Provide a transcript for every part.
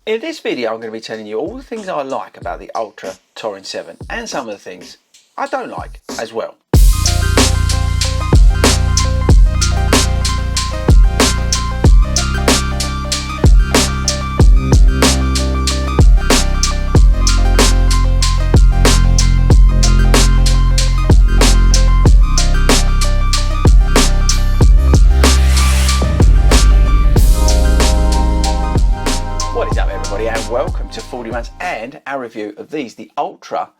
In this video I'm going to be telling you all the things I like about the Altra Torin 7 and some of the things I don't like as well. And welcome to FORDY and our review of the Altra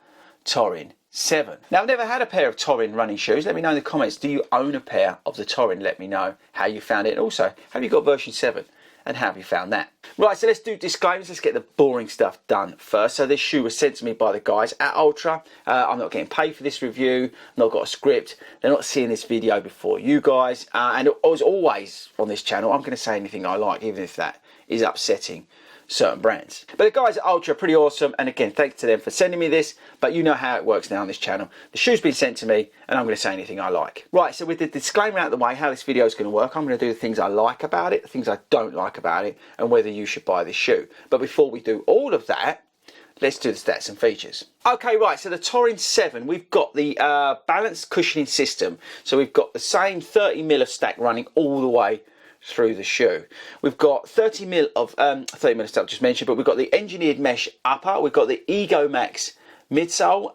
Torin 7. Now, I've never had a pair of Torin running shoes. Let me know in the comments, do you own a pair of the Torin? Let me know how you found it. And also, have you got version 7 and how have you found that? Right, so let's do disclaimers. Let's get the boring stuff done first. So this shoe was sent to me by the guys at Altra. I'm not getting paid for this review. I've not got a script. They're not seeing this video before you guys. And as always on this channel, I'm going to say anything I like, even if that is upsetting certain brands. But the guys at Ultra are pretty awesome, and again, thanks to them for sending me this. But you know how it works now on this channel. The shoe's been sent to me and I'm going to say anything I like. Right, so with the disclaimer out of the way, how this video is going to work, I'm going to do the things I like about it, the things I don't like about it, and whether you should buy this shoe. But before we do all of that, let's do the stats and features. Okay, right, so the Torin 7, we've got the balanced cushioning system. So we've got the same 30mm of stack running all the way through the shoe. We've got 30mm of 30mm stuff just mentioned, but we've got the engineered mesh upper, we've got the Ego Max midsole,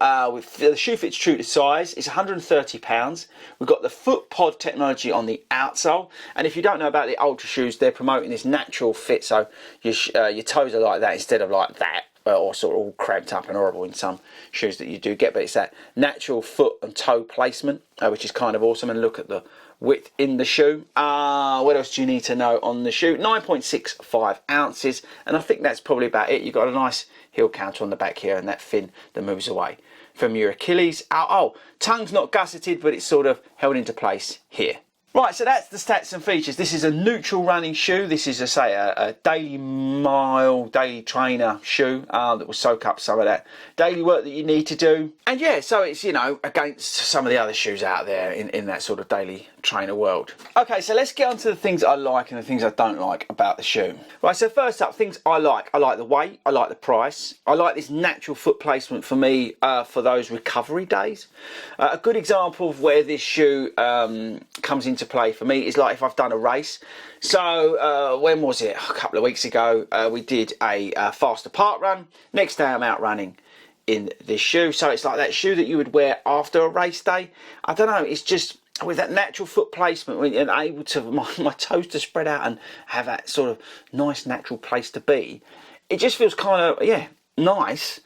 the shoe fits true to size, it's £130. We've got the foot pod technology on the outsole, and if you don't know about the Ultra shoes, they're promoting this natural fit, so your toes are like that instead of like that, or sort of all cramped up and horrible in some shoes that you do get, but it's that natural foot and toe placement, which is kind of awesome. And look at the width in the shoe. What else do you need to know on the shoe? 9.65 ounces, and I think that's probably about it. You've got a nice heel counter on the back here and that fin that moves away from your Achilles. Oh, tongue's not gusseted, but it's sort of held into place here. Right, so that's the stats and features. This is a neutral running shoe. This is, a daily mile, daily trainer shoe that will soak up some of that daily work that you need to do. And yeah, so it's, against some of the other shoes out there in that sort of daily trainer world. Okay, so let's get on to the things I like and the things I don't like about the shoe. Right, so first up, things I like. I like the weight, I like the price. I like this natural foot placement for me for those recovery days. A good example of where this shoe comes into play for me is like if I've done a race. So when was it? A couple of weeks ago, we did a faster park run. Next day I'm out running in this shoe. So it's like that shoe that you would wear after a race day. I don't know, it's just with that natural foot placement and able to my toes to spread out and have that sort of nice natural place to be. It just feels kind of, nice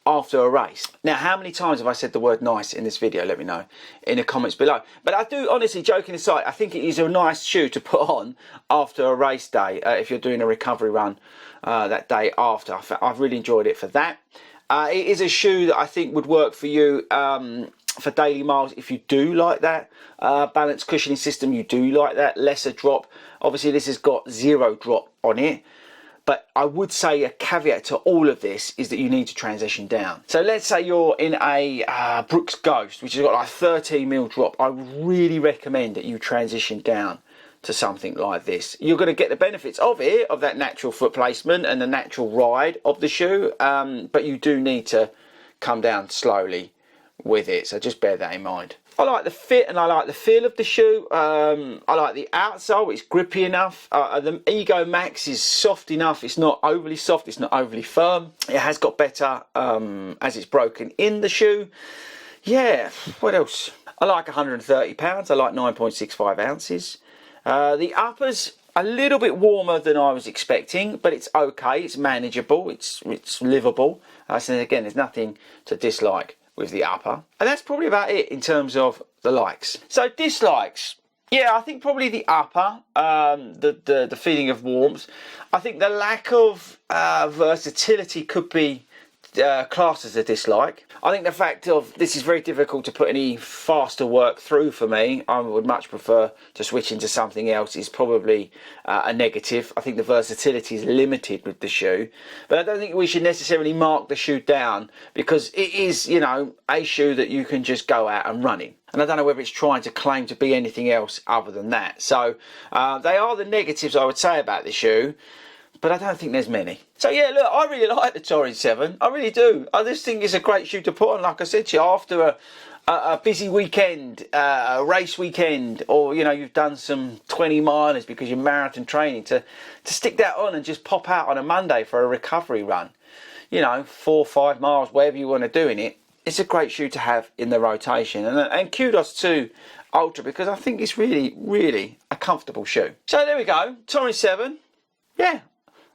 after a race. Now, how many times have I said the word nice in this video? Let me know in the comments below. But I do, honestly, joking aside, I think it is a nice shoe to put on after a race day if you're doing a recovery run that day after. I've really enjoyed it for that. It is a shoe that I think would work for you for daily miles if you do like that balanced cushioning system, you do like that lesser drop. Obviously, this has got 0 drop on it. But I would say a caveat to all of this is that you need to transition down. So let's say you're in a Brooks Ghost, which has got like 13mm drop. I really recommend that you transition down to something like this. You're going to get the benefits of it, of that natural foot placement and the natural ride of the shoe, but you do need to come down slowly with it, so just bear that in mind. I like the fit and I like the feel of the shoe. I like the outsole, it's grippy enough. The Ego Max is soft enough, it's not overly soft, it's not overly firm. It has got better as it's broken in the shoe. Yeah, what else? I like £130, I like 9.65 ounces. The uppers, a little bit warmer than I was expecting, but it's okay, it's manageable, it's livable. So again, there's nothing to dislike with the upper. And that's probably about it in terms of the likes. So dislikes, yeah, I think probably the upper, the feeling of warmth. I think the lack of versatility could be classed as a dislike. I think the fact of this is very difficult to put any faster work through for me. I would much prefer to switch into something else is probably a negative. I think the versatility is limited with the shoe, but I don't think we should necessarily mark the shoe down because it is, a shoe that you can just go out and run in. And I don't know whether it's trying to claim to be anything else other than that. So they are the negatives I would say about the shoe. but I don't think there's many. So yeah, look, I really like the Torin 7. I really do. I just think it's a great shoe to put on, like I said to you, after a busy weekend, a race weekend, or you know, you've done some 20 milers because you're marathon training, to stick that on and just pop out on a Monday for a recovery run. You know, 4 or 5 miles, whatever you want to do in it. It's a great shoe to have in the rotation, and kudos to Altra, because I think it's really, really a comfortable shoe. So there we go, Torin 7. Yeah,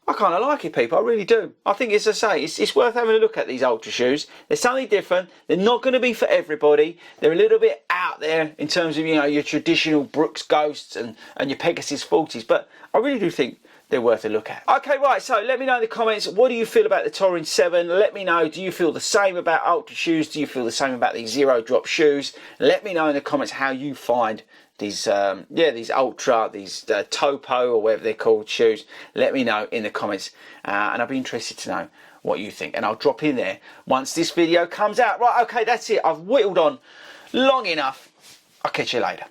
I kind of like it, people. I really do. I think, as I say, it's worth having a look at these Altra shoes. They're something different. They're not going to be for everybody. They're a little bit out there in terms of, you know, your traditional Brooks Ghosts and your Pegasus 40s, but I really do think they're worth a look at. Okay, right, so let me know in the comments, what do you feel about the Torin 7? Let me know, do you feel the same about Altra shoes? Do you feel the same about these zero drop shoes? Let me know in the comments how you find these these Altra, these Topo, or whatever they're called, shoes. Let me know in the comments, and I'll be interested to know what you think, and I'll drop in there once this video comes out. Right, okay, that's it. I've whittled on long enough. I'll catch you later.